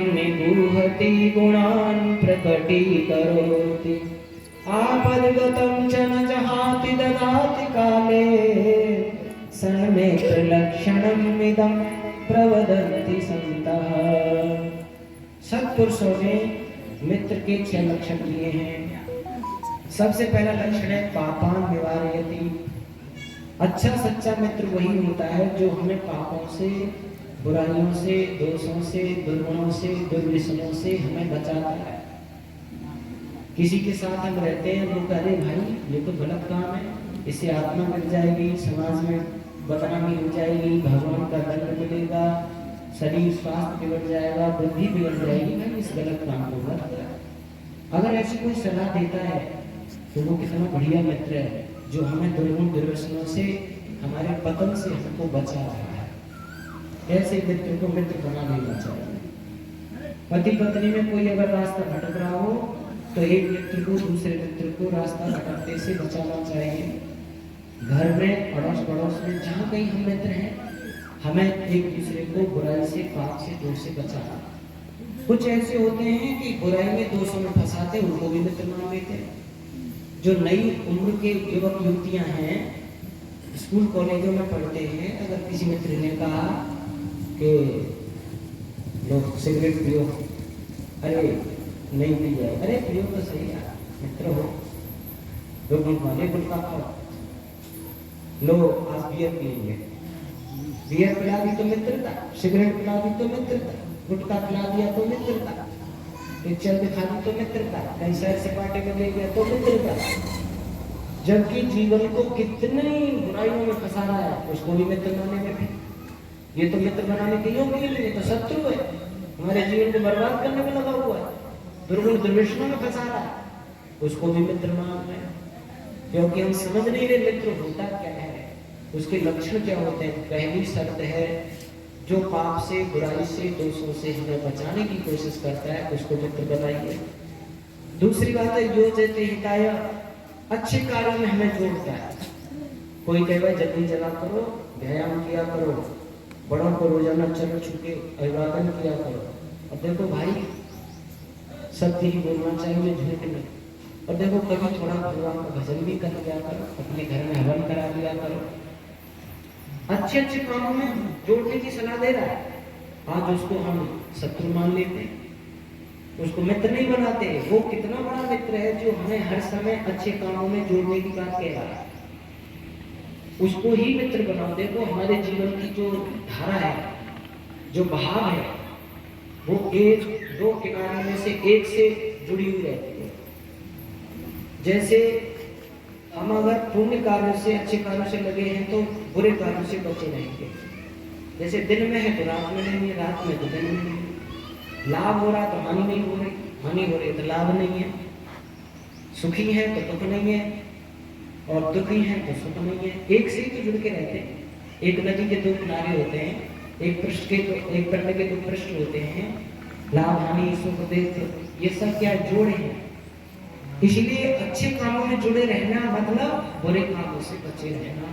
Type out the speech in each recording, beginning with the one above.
निगूहति गुणान् प्रकटीकरोति आपद्गतं च न जहाति ददाति काले सन्मित्रलक्षणम् इदं प्रवदन्ति सन्तः। सत्पुरुषों ने मित्र के 6 लक्षण दिए हैं। सबसे पहला लक्षण है पापान निवारयति। अच्छा सच्चा मित्र वही होता है जो हमें पापों से, बुराइयों से, दोषों से, दुर्गुणों से, दुर्व्यसनों से हमें बचाता है। किसी के साथ हम रहते हैं, लोग कह रहे भाई ये तो गलत काम है, इससे आत्मा मिल जाएगी, समाज में बदनामी हो जाएगी, भगवान का दंड मिलेगा, शरीर स्वास्थ्य बिगड़ जाएगा, बुद्धि बिगड़ जाएगी, भाई इस गलत काम को मत कर। अगर ऐसी कोई सलाह देता है तो वो कितना बढ़िया मित्र है जो हमें दुर्गुण दुर्व्यसनों से, हमारे पतन से हमको बचा रहा है। ऐसे मित्र को मित्र बना लेना चाहिए। पति पत्नी में कोई अगर रास्ता भटक रहा हो तो एक मित्र को दूसरे मित्र को रास्ता भटकते से बचाना चाहिए। घर में, अड़ोस पड़ोस में, जहाँ कहीं हम मित्र हैं, हमें एक दूसरे को बुराई से, पाप से, दोष से बचाना। कुछ ऐसे होते हैं कि बुराई में, दोषों में फंसाते, उनको भी मित्र मान लेते हैं। जो नई उम्र के युवक युवतियां हैं, स्कूल कॉलेजों में पढ़ते हैं, अगर किसी मित्र ने कहा कि लोग सिगरेट पियो, अरे नहीं पी जाए, अरे पियो तो सही है, मित्र हो। लोग वाले गुटखा खाओ, लो आज बियर पिएंगे, बियर पिला दी तो मित्रता, सिगरेट पिला दी तो मित्रता, गुटखा पिला दिया तो मित्रता, पिक्चर दिखा दी तो मित्रता, कहीं सैर सपाटे में ले गया तो मित्रता। जबकि जीवन को कितनी बुराइयों में फंसा रहा है, उसको भी मित्र बनाने में भी ये तो मित्र बनाने के योग्य नहीं, ये तो शत्रु है, हमारे जीवन को बर्बाद करने में लगा हुआ है, दुर्गुण दुर्व्यसनों में फंसा रहा है, उसको भी मित्र मान रहे हैं। क्योंकि हम समझ नहीं रहे मित्र होता क्या है, उसके लक्षण क्या होते हैं। पहली शर्त है जो पाप से, बुराई से, दोषों से हमें बचाने की कोशिश करता है, उसको मित्र बनाइए। दूसरी बात है योजयते हिताय, अच्छे कार्यों में हमें जोड़ता है। कोई कहे जल्दी चला करो, व्यायाम किया करो, बड़ों को रोजाना चरण छू के अभिवादन किया करो। और देखो भाई सत्य ही बोलना चाहिए, झूठ नहीं। और देखो कभी थोड़ा भगवान का भजन भी कर लिया करो, अपने घर में हवन करा लिया करो। अच्छे अच्छे कामों में जोड़ने की सलाह दे रहा है। आज उसको हम शत्रु मान लेते हैं, उसको मित्र नहीं बनाते। वो कितना बड़ा मित्र है जो हमें हर समय अच्छे कामों में जोड़ने की बात कह रहा है, उसको ही मित्र बनाओ। देखो हमारे जीवन की जो धारा है, जो बहाव है, वो एक दो किनारे में से एक से जुड़ी हुई रहती है। जैसे हम अगर पुण्य कार्य से, अच्छे कार्यों से लगे हैं तो बुरे कार्यों से बचे रहेंगे। जैसे दिन में है तो रात में नहीं है, रात में तो दिन में नहीं है। लाभ हो रहा तो हानि नहीं हो रही, हानि हो रही तो लाभ नहीं है। सुखी है तो दुख नहीं है, और दुखी है तो सुख नहीं है। एक से ही तो जुड़ के रहते हैं। एक नदी के 2 किनारे होते हैं, एक पृष्ठ के तो, एक पन्ने के 2 पृष्ठ होते हैं। लाभ हानि सुख दुख ये सब क्या जोड़ है। इसलिए अच्छे कामों में जुड़े रहना मतलब बुरे कामों से बचे रहना।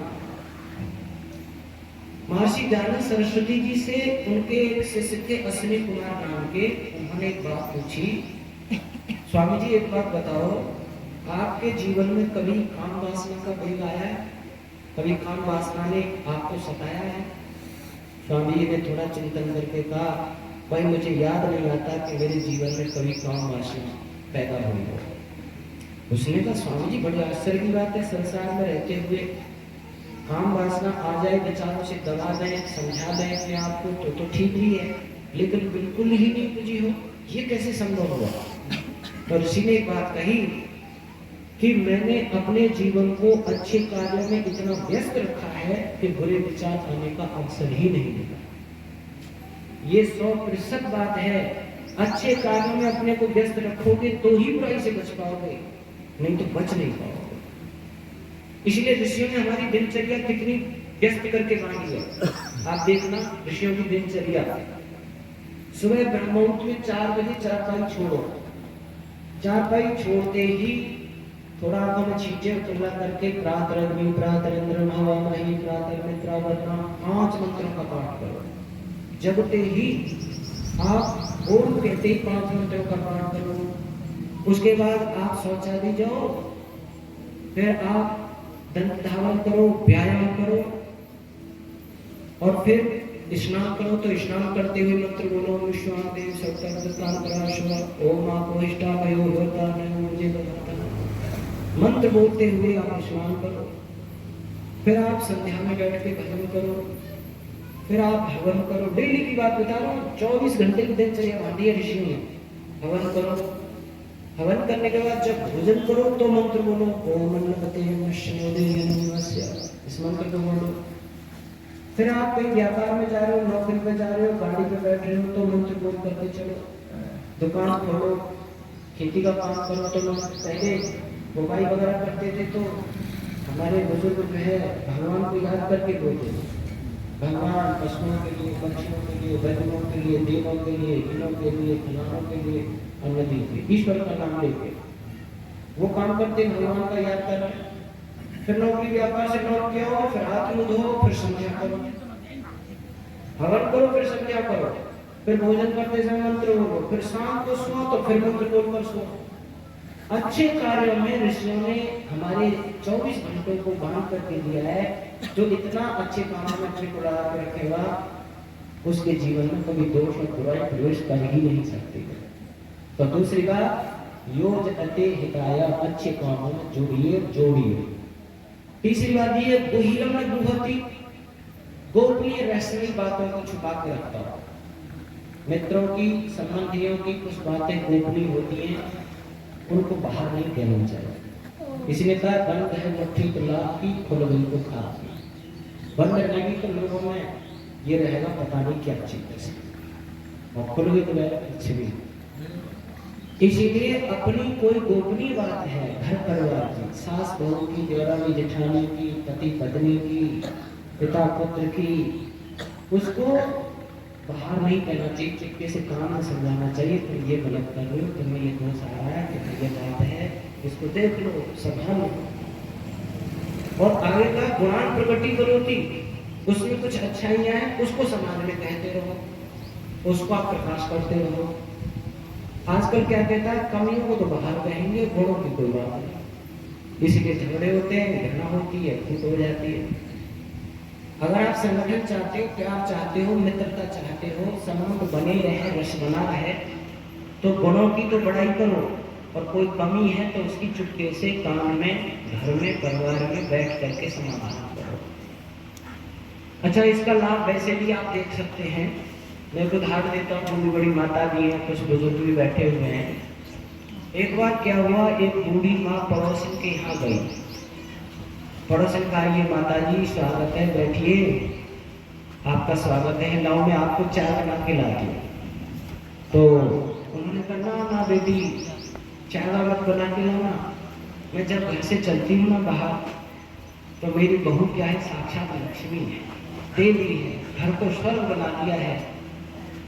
महर्षि दयानंद सरस्वती जी से उनके एक शिष्य थे अश्विनी कुमार नाम के, उन्होंने एक बात पूछी, स्वामी जी एक बात बताओ, आपके जीवन में कभी काम वासना का वेग आया है? कभी काम वासना ने आपको सताया है? स्वामी जी ने थोड़ा चिंतन करके कहा, भाई मुझे याद नहीं आता कि मेरे जीवन में कभी काम वासना पैदा हुई हो। उसने कहा स्वामी जी बड़े आश्चर्य की बात है, संसार में रहते हुए काम वासना आ जाए, विचारों से दबा दें, समझा दें कि आपको तो ठीक ही है, लेकिन बिल्कुल ही नहीं बुझी हो, ये कैसे संभव हुआ? तो ऋषि ने एक बात कही कि मैंने अपने जीवन को अच्छे कार्यों में इतना व्यस्त रखा है कि बुरे विचार आने का अवसर ही नहीं मिला। ये 100% बात है। अच्छे कार्यों में अपने को व्यस्त रखोगे तो ही बुराई से बच पाओगे, नहीं तो बच नहीं पाओगे। इसलिए ऋषियों ने हमारी दिनचर्या कितनी व्यस्त करके बांधी है। आप देखना ऋषियों की दिनचर्या, सुबह ब्रह्ममुहूर्त में 4 बजे चारपाई छोड़ो, चारपाई छोड़ते ही थोड़ा आंखों में छींटे तुलना करके प्रातरग्नि प्रातरेंद्रम हवामहि प्रातर्मित्रावरणा 5 मंत्रों का पाठ करो। जगते ही आप ओम कहते ही 5 मिनटों का पाठ करो। उसके बाद आप शौचालय जाओ, फिर आप दंत धावन करो, व्यायाम करो और फिर स्नान करो। तो स्नान करते हुए मंत्र बोलो, विश्वादेव सत्य ओम आपोष्टा भयो होता मुझे बताता। मंत्र बोलते हुए आप स्नान करो, फिर आप संध्या में बैठ के भजन करो, फिर आप हवन करो। डेली की बात बता रहा हूँ, 24 घंटे की दिनचर्या बांधी है ऋषियों ने। हवन करो, हवन करने के बाद जब भोजन करो तो मंत्र बोलो, ओम अन्नपते नमः। इस मंत्र को बोलो। फिर आप कहीं व्यापार में जा रहे हो, नौकरी पे जा रहे हो, गाड़ी पे बैठ रहे हो तो मंत्र बोल करके चलो। दुकान खोलो, खेती का काम करो तो मंत्र। पहले बुवाई वगैरह करते थे तो हमारे बुजुर्ग जो है भगवान को याद करके बोलते थे। भगवान पशुओं के लिए, पक्षियों के लिए, बैलों के लिए, देवों के लिए, इनों के लिए, खिलानों के लिए, अन्नदी के, ईश्वर का नाम लेके वो काम करते, भगवान का याद कर रहे। फिर नौकरी व्यापार से लौट के आओ, फिर हाथ मुंह धो, फिर संध्या करो, हवन करो, फिर संध्या करो, फिर भोजन करते समय मंत्र बोलो, फिर शाम को सो तो फिर मंत्र बोलकर सो। अच्छे कार्यों में ऋषियों ने हमारे 24 घंटों को बांध करके दिया है। जो इतना अच्छे कामों में ट्रिक उड़ा के रखेगा उसके जीवन में कभी दोष और बुराई प्रवेश कर ही नहीं सकती। तो दूसरी बात, योज अते हिताया, अच्छे कामों में जोड़िए जोड़िए। तीसरी बात ये, गुहिरम गुहति, गोपनीय रहस्यमयी बातों को छुपा के रखता हूं। मित्रों की, संबंधियों की कुछ बातें गोपनीय होती हैं, उनको बाहर नहीं कहना चाहिए। इसलिए कहा बंद है मुट्ठी तो लाभ की, खुल गई तो खाप की। बंद रहेगी तो लोगों में ये रहेगा पता नहीं क्या चीज है, और खुल गई तो अच्छी भी। इसीलिए अपनी कोई गोपनीय बात है घर परिवार की, सास बहू की, देवरानी जेठानी की, पति पत्नी की, पिता पुत्र की, उसको बाहर नहीं कहना चाहिए। चुपके से काम में समझाना चाहिए, तुम ये गलत कर रहे हो, तुम्हें ये दोष आ रहा है, तुम्हें ये बात है, इसको देख लो, संभाल लो। और आगे का गुणान प्रगति करोगी, उसमें कुछ अच्छाइयां हैं उसको समाज में कहते रहो, उसको आप प्रकाश करते रहो। आजकल क्या कहता है, कमियों को तो बाहर कहेंगे, गुणों की कोई बात नहीं। इसीलिए झगड़े होते हैं, घटना होती है, फूट हो जाती है। अगर आप संगठन चाहते हो, प्यार चाहते हो, मित्रता चाहते हो, संबंध बने रहे, रस बना रहे, तो गुणों की तो बड़ाई करो, और कोई कमी है तो उसकी चुपके से काम में, घर में, परिवार में बैठ करके समाधान करो। अच्छा, इसका लाभ वैसे भी आप देख सकते हैं। मैं एक उदाहरण देता हूँ, बड़ी बड़ी माता जी हैं, कुछ बुजुर्ग भी बैठे हुए हैं। एक बार क्या हुआ, एक बूढ़ी माँ पड़ोसन के यहाँ गई। पड़ोसन कहा, ये माता जी स्वागत है, बैठिए, आपका स्वागत है, लाओ मैं आपको चाय बना के लाती हूँ। तो उन्होंने कहा, ना बेटी, चाय मत बना के लाना, मैं जब घर से चलती हूँ ना बाहर, तो मेरी बहू क्या है, साक्षात लक्ष्मी है, देवी है, घर को स्वर्ग बना दिया है,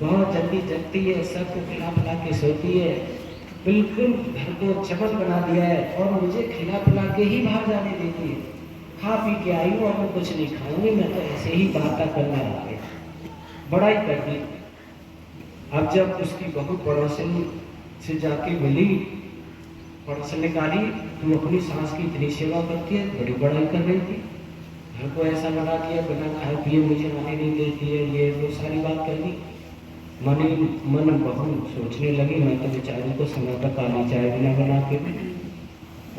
बहुत जल्दी जगती है, सबको खिला पिला के सोती है, बिल्कुल घर को चमन बना दिया है, और मुझे खिला पिला के ही बाहर जाने देती है। खा पी के आई हूँ और मैं कुछ नहीं खाऊंगी, मैं तो ऐसे ही बातें करना आ गया, बड़ाई कर दी। अब जब उसकी बहू पड़ोसन से जाके मिली, पड़ोसन ने कहा, तुम अपनी सास की इतनी सेवा करती है, बड़ी बड़ाई कर रही थी, घर को ऐसा बना दिया, बिना खाए पिए मुझे आने नहीं देती है, ये वो सारी बात कर दी। मन बहू सोचने लगी, मैं तो बेचारी को समय पर काली चाय बिना बना के,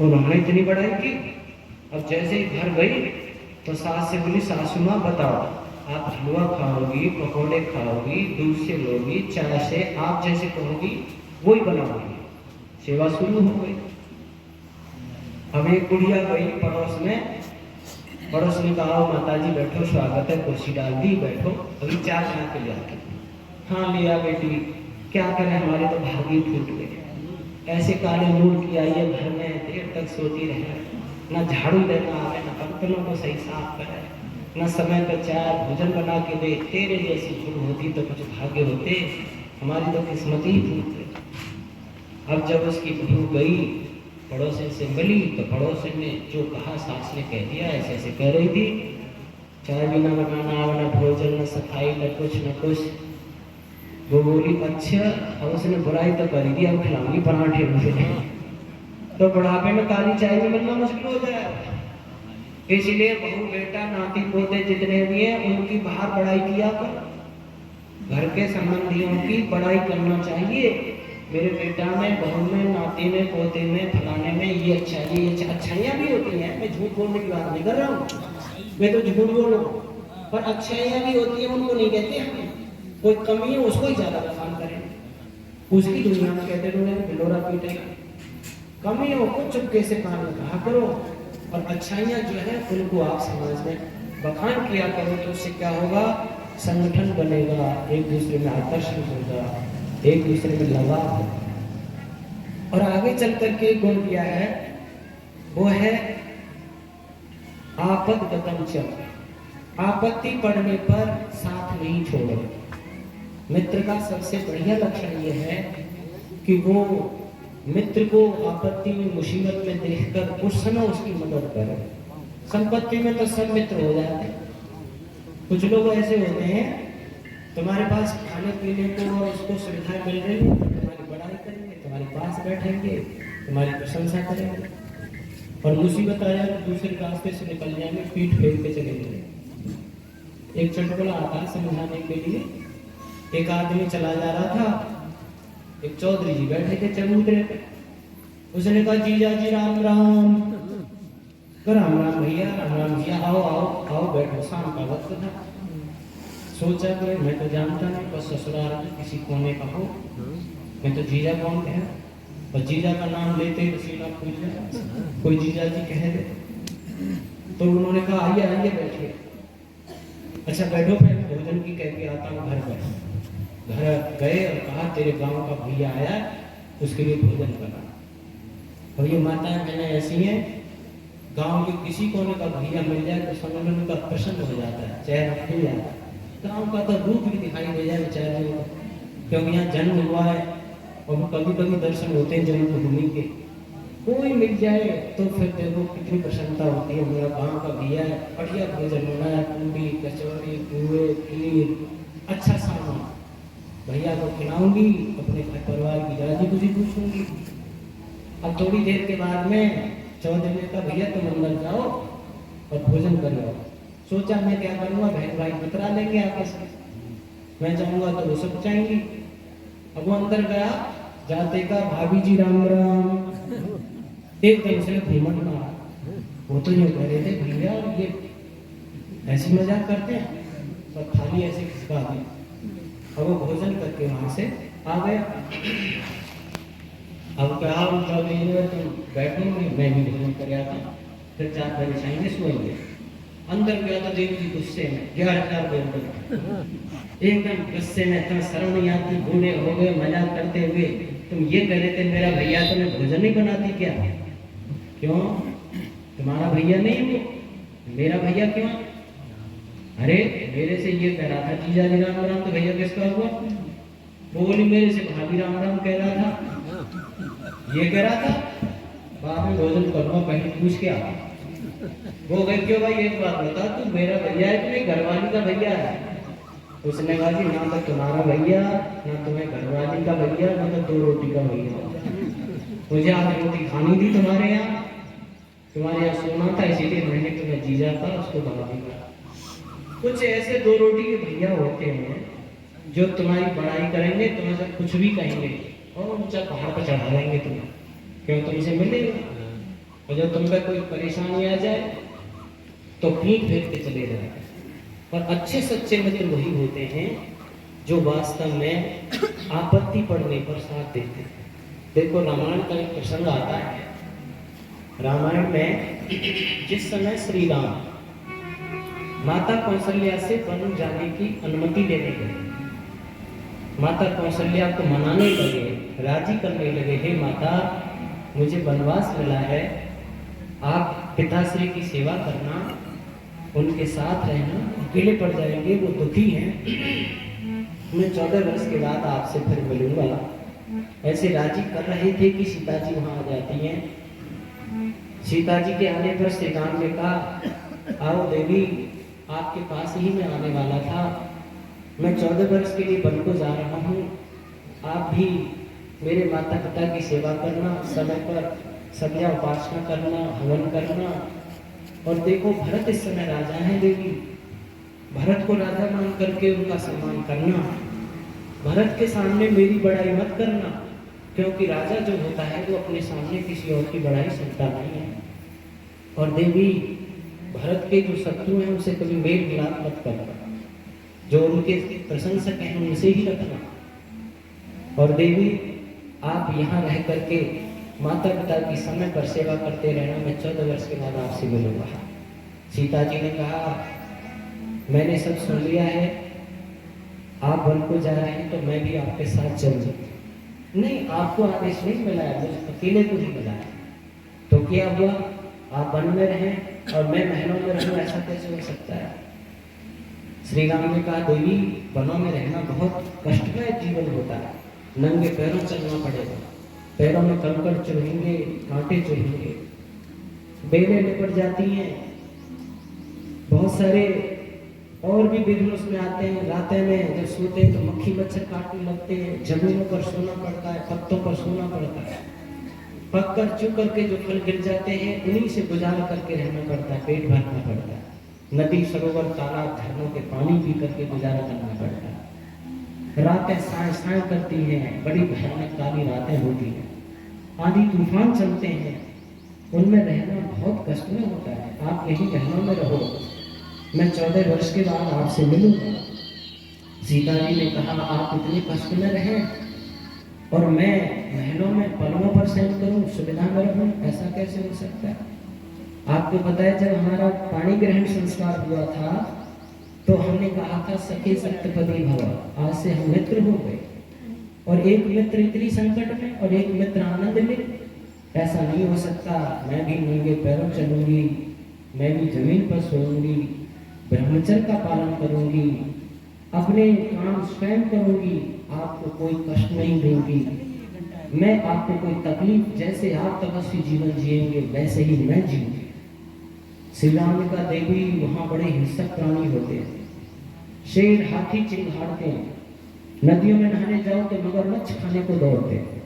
उन्होंने इतनी बड़ाई की। अब जैसे ही घर गई तो सास से बोली, सासू माँ बताओ, आप हलवा खाओगी, पकौड़े खाओगी, दूध से लोगी, चाय से आप जैसे कहोगी वही बनाओगी। सेवा शुरू हो गई। अब एक गुड़िया गई पड़ोस में, पड़ोस ने कहा, माता जी बैठो, स्वागत है, कुर्सी डाल दी, बैठो, अभी चाय बना के ले आके। हाँ लिया बेटी, क्या करें, हमारे तो भागी फूट गए, ऐसे काले मूड की आई है, घर में देर तक सोती रहे, ना झाड़ू देना आवे, ना बर्तनों को सही साफ करे, ना समय पर चाय भोजन बना के दे। तेरे जैसी फूल होती तो कुछ भाग्य होते, हमारी तो किस्मत ही फूट गई। अब जब उसकी बहू गई, पड़ोसन से मिली, तो पड़ोसन ने जो कहा सास ने कह दिया, ऐसे ऐसे कह रही थी, चाय भी ना बनाना, ना भोजन, न सफाई, न कुछ न कुछ, वो बोली अच्छा, अब उसने बुराई तो कर दी, अब खिलाऊंगी पराठे मुझे। तो बुढ़ापे में काली चाय भी मिलना मुश्किल हो जाए। इसलिए बहू बेटा नाती पोते जितने भी हैं उनकी बाहर बड़ाई किया कर। घर के संबंधियों की बड़ाई करना चाहिए। मेरे बेटा में, बहू में, नाती में, पोते में, फलाने में ये अच्छा, ये अच्छाइयाँ भी होती हैं। मैं झूठ बोलने की बात नहीं कर रहा हूँ, मैं तो झूठ बोलूँ, पर अच्छाइयाँ भी होती हैं, उनको नहीं कहते हम। कोई कमी है उसको ही ज्यादा बखान करें, उसकी दुनिया में कहते हैं बिलोरा पीटे। कमियों को चुपके से कान में कहा करो, और अच्छाइयाँ जो है उनको आप समाज में बखान किया करो। तो उससे क्या होगा, संगठन बनेगा, एक दूसरे में आकर्षण होगा, एक दूसरे में लगाव होगा। और आगे चल करके गुण किया है, वो है आपद्गतं च, आपत्ति पड़ने पर साथ नहीं छोड़ो। मित्र का सबसे बढ़िया लक्षण ये है कि वो मित्र को आपत्ति में, मुसीबत में देखकर उस समय उसकी मदद करे। संपत्ति में तो सब मित्र हो जाते हैं। कुछ लोग ऐसे होते हैं, तुम्हारे पास खाने पीने को और उसको सुविधाएं मिल रही है, तुम्हारी बड़ाई करेंगे, तुम्हारे पास बैठेंगे, तुम्हारी प्रशंसा करेंगे, और मुसीबत आ जाए तो दूसरे रास्ते से निकल जाएंगे, पीठ फेर के चले जाएंगे। एक चटकुला आता है समझाने के लिए। एक आदमी चला जा रहा था, एक चौधरी जी बैठे थे चबूतरे पे। उसने कहा जीजा जी राम राम। राम राम भैया, राम राम भैया, आओ आओ आओ बैठो। शाम का वक्त था। सोचा कि मैं तो जानता नहीं, बस ससुराल में किसी कोने का हो, मैं तो जीजा कौन कह, और जीजा का नाम लेते ही रसीला पूछ लिया, कोई जीजा जी कह दे। तो उन्होंने कहा आइए आइए बैठिए। अच्छा बैठो, मैं भोजन की कह के आता हूँ घर पर। घर गए और कहा तेरे गांव का भैया आया, उसके लिए भोजन करना। और ये माताएं बहनें ऐसी हैं, गांव के किसी कोने का भैया मिल जाए तो समझ में उनका प्रसन्न हो जाता है, चेहरा खिल जाता है। गांव का तो रूप भी दिखाई दे जाए बेचारे को, क्योंकि यहाँ जन्म हुआ है और कभी कभी दर्शन होते हैं जन्मभूमि के। कोई मिल जाए तो फिर देखो कितनी प्रसन्नता होती है, मेरा गांव का भैया है, बढ़िया भोजन होना है, पूरी कचौड़ी पुए खीर अच्छा सामान, भैया को खिलाऊंगी, अपने घर परिवार की राजी खुशी पूछूंगी। अब थोड़ी देर के बाद में चौधरी ने कहा भैया तुम अंदर जाओ और भोजन कर लो। सोचा मैं क्या करूँगा, बहन भाई बतरा लेंगे आपस में, मैं जाऊँगा तो वो सब जाएंगी। अब वो अंदर गया, जाते का भाभी जी राम राम, एकदम से घूमट मारा। वो तो यूँ कह रहे थे भैया ये ऐसी मजाक करते हैं, और थाली ऐसे खिसका दी। और वो भोजन करके वहां से आ गया। अब कहा चौधरी ने तुम बैठो, मैं भी भोजन कर आता, फिर 4 बजे जाएंगे सोएंगे। अंदर गया तो देवी जी गुस्से में 11 बोल एकदम गुस्से में, इतना शर्म नहीं आती, बूढ़े हो गए मजाक करते हुए, तुम ये कह रहे थे मेरा भैया तुम्हें भोजन नहीं बनाती क्या? क्यों तुम्हारा भैया नहीं वो, मेरा भैया क्यों? अरे मेरे से ये कह रहा था जीजा जी राम राम, तो भैया किसका हुआ? बोली मेरे से भाभी राम राम कह रहा था, ये कह रहा था बाद में भोजन करूँगा, पहले पूछ के आ। वो गए क्यों भाई एक बात बता, तू मेरा भैया है कि नहीं घरवाली का भैया है? उसने कहा जी ना तो तुम्हारा भैया, ना तुम्हें घरवाली का भैया, ना तो 2 रोटी का भैया। मुझे आज रोटी खानी थी तुम्हारे यहाँ, तुम्हारे यहाँ सोना था, इसीलिए मैंने तुम्हें जीजा था उसको भाभी का। कुछ ऐसे 2 रोटी के भैया होते हैं जो तुम्हारी बड़ाई करेंगे, तुम्हें सब कुछ भी कहेंगे और ऊंचा पहाड़ पर चढ़ा देंगे तुम्हें, क्यों तुमसे मिलेगा। और जब तुम पे कोई परेशानी आ जाए तो पीठ फेर के चले जाए। और अच्छे सच्चे मित्र वही होते हैं जो वास्तव में आपत्ति पड़ने पर साथ देते हैं। देखो रामायण का एक प्रसंग आता है। रामायण में जिस समय श्री राम माता कौशल्या से वन जाने की अनुमति लेने गए, माता कौशल्या को मनाने लगे, राजी करने लगे, हे माता मुझे वनवास मिला है, आप पिताश्री की सेवा करना, उनके साथ रहना, अकेले पड़ जाएंगे, वो दुखी हैं, मैं 14 वर्ष के बाद आपसे फिर मिलूंगा। ऐसे राजी कर रहे थे कि सीता जी वहां आ जाती हैं। सीता जी के आने पर श्री राम ने कहा आओ देवी, आपके पास ही मैं आने वाला था, मैं 14 वर्ष के लिए वन को जा रहा हूँ। आप भी मेरे माता पिता की सेवा करना, समय पर संध्या उपासना करना, हवन करना। और देखो भरत इस समय राजा हैं देवी, भरत को राजा मान करके उनका सम्मान करना। भरत के सामने मेरी बड़ाई मत करना, क्योंकि राजा जो होता है वो अपने सामने किसी और की बड़ाई सुनता नहीं है। और देवी भरत के जो शत्रु हैं उनसे कभी मेल मिलाप मत करना, जो उनके प्रशंसक हैं उनसे ही रखना। और देवी आप यहाँ रह करके माता पिता की समय पर सेवा करते रहना। मैं 14 वर्ष के बाद आपसे मिलूंगा। सीता जी ने कहा मैंने सब सुन लिया है, आप वन को जा रहे हैं तो मैं भी आपके साथ चलूँ। नहीं, आपको आदेश नहीं मिला है, मुझे अकेले को ही मिला है। तो क्या हुआ, आप वन में रहें और मैं महलों में रहूं, ऐसा कैसे हो सकता है? श्री राम ने कहा देवी वनों में रहना बहुत कष्टमय जीवन होता है, नंगे पैरों चलना पड़ेगा, पैरों में कंकड़ चुभेंगे, कांटे चुभेंगे, बेलें लिपट जाती हैं, बहुत सारे और भी विघ्न उसमें आते हैं। रातें में जब सोते हैं तो मक्खी मच्छर काटने लगते हैं, जमीनों पर सोना पड़ता है, पत्तों पर सोना पड़ता है, पक कर चुक करके जो फल गिर जाते हैं उन्हीं से गुजारा करके रहना पड़ता है, पेट भरना पड़ता है। नदी सरोवर तालाब झरनों के पानी पी करके गुजारा करना पड़ता है। रातें साए साए करती हैं, बड़ी भयानक काली रातें होती हैं, आंधी तूफान चलते हैं, उनमें रहना बहुत कष्ट में होता है। आप यही महलों में रहो, मैं 14 वर्ष के बाद आपसे मिलूंगा। सीता जी ने कहा आप इतने कष्ट में रहें और मैं महलों में पलंगों पर शयन करूं, सुविधा में रहूं, ऐसा कैसे हो सकता है? आपको पता है जब हमारा पाणी ग्रहण संस्कार हुआ था तो हमने कहा था सखे सप्तपदी भव, आज से हम मित्र हो गए। और एक मित्र इतनी संकट में और एक मित्र आनंद में, ऐसा नहीं हो सकता। मैं भी नंगे पैरों चलूंगी, मैं भी जमीन पर सोऊंगी, ब्रह्मचर्य का पालन करूंगी, अपने काम स्वयं करूंगी, आपको कोई कष्ट नहीं दूंगी, मैं आपको कोई तकलीफ, जैसे आप तपस्वी जीवन जिएंगे वैसे ही मैं जीऊंगी। श्री राम ने कहा देवी वहां बड़े हिंसक प्राणी होते हैं, शेर हाथी चिंगाड़ते हैं, नदियों में नहाने जाओ तो मगरमच्छ खाने को दौड़ते हैं,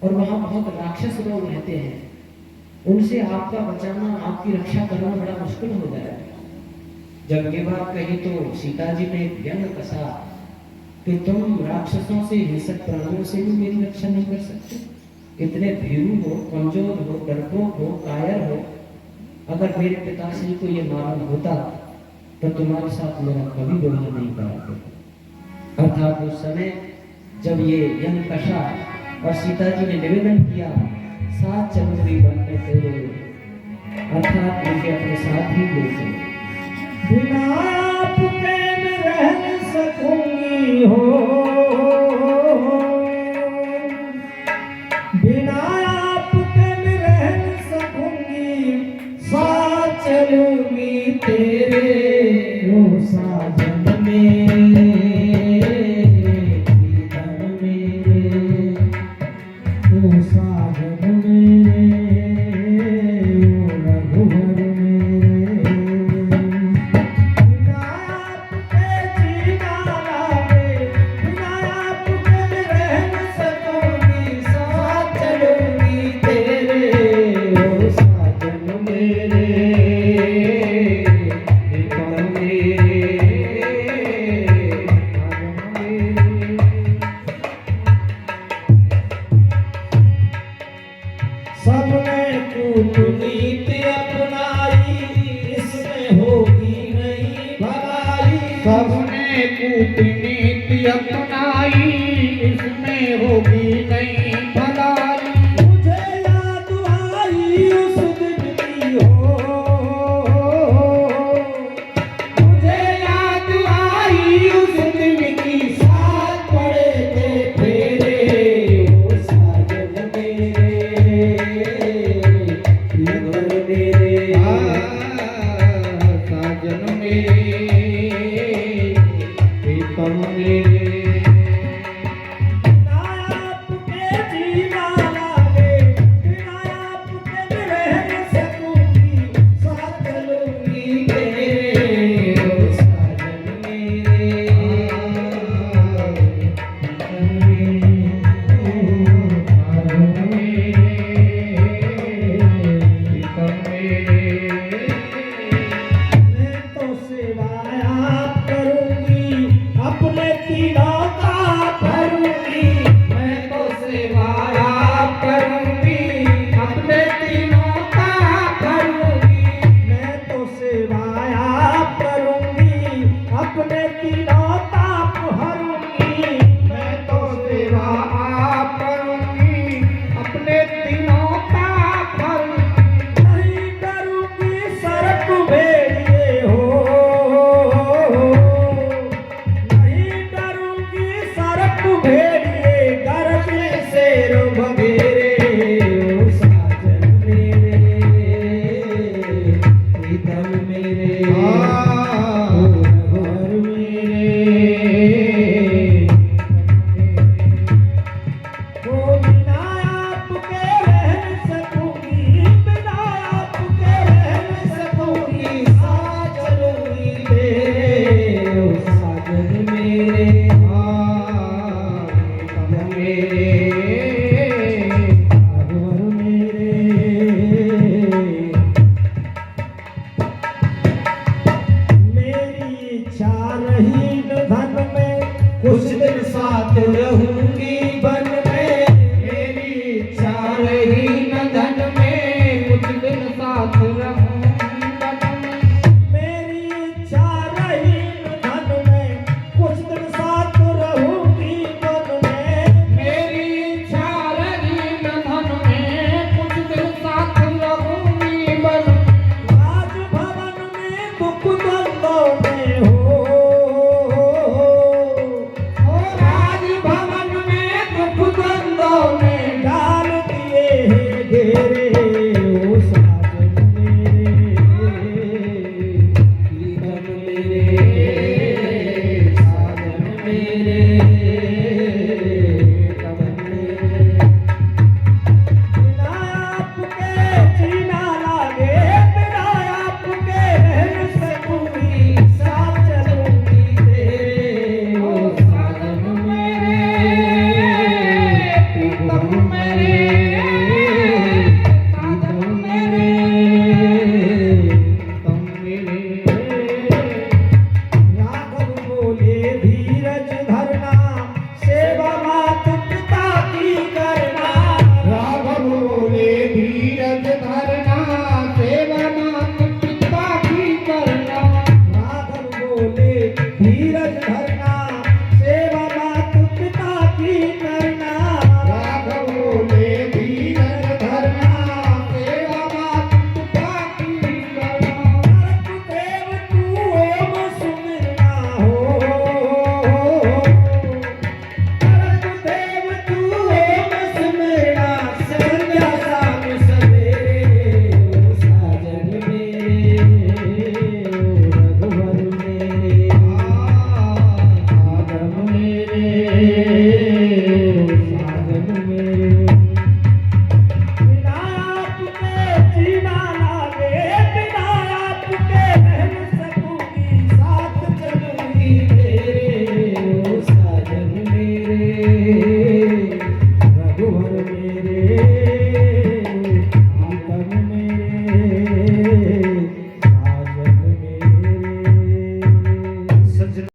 और वहां बहुत राक्षस लोग रहते हैं, उनसे आपका बचाना, आपकी रक्षा करना बड़ा मुश्किल हो जाएगा। जब ये बात कही तो सीता जी ने व्यंग कसा कि तुम राक्षसों से, हिंसक प्राणियों से भी मेरी रक्षा नहीं कर सकते, इतने भीरू हो, कमजोर हो, डरपोक हो, कायर हो। अगर मेरे पिताश्री को ये मालूम होता तो तुम्हारे साथ मेरा कभी विवाह नहीं कराते। अर्थात उस समय जब ये व्यंग कसा और सीता जी ने निवेदन किया साथ चलूंगी वन में तेरे, अर्थात मुझे अपने साथ ही ले चलो। बिना आपके न रह सकूंगी हो, बिना आपके न रह सकूंगी, साथ चलूंगी तेरे ओ साजन मेरे, प्रीतम मेरे ओ साजन मेरे, ओ रघुवर सबने कूटनीति अपनाई, इसमें होगी नहीं भलाई, सबने कूटनीति अपनाई, इसमें होगी नहीं भलाई। मुझे याद आई उस दिन की हो, मुझे याद आई उस दिन की, साथ पड़े थे फेरे ओ साजन मेरे, साजन मेरे, प्रीतम मेरे। बिना आपके जीना लागे, बिना आपके रह न सकूंगी, साथ चलूंगी तेरे ओ साजन मेरे। तीनों ताप हरूंगी, मैं तो सेवा आप करूंगी, अपने तीनों ताप हरूंगी। नहीं डरूंगी सरक भेड़िए हो, नहीं डरूंगी सरक भेड़िए, गरजने शेर बघेरे। ओ साजन मेरे, प्रीतम मेरे, और मेरे ओ बिना आपके रह न सकूंगी, बिना आपके रह न सकूंगी, साथ चलूंगी तेरे। ओ साजन मेरे, प्रीतम मेरे, और मेरी इच्छा रही न धन में, कुछ दिन साथ रहूंगी बन में। मेरी इच्छा रही न धन में, कुछ दिन साथ रहूंगी बन में। मेरी इच्छा रही न धन में, कुछ दिन साथ रहूंगी बन में। मेरी इच्छा रही न धन में, कुछ दिन साथ रहूंगी बन में। राजभवन में दुख द्वंद्व में हो, ओ राजभवन में दुख द्वंद्व में डाल दिए हैं घेरे। ओ साजन मेरे, प्रीतम मेरे, साजन मेरे,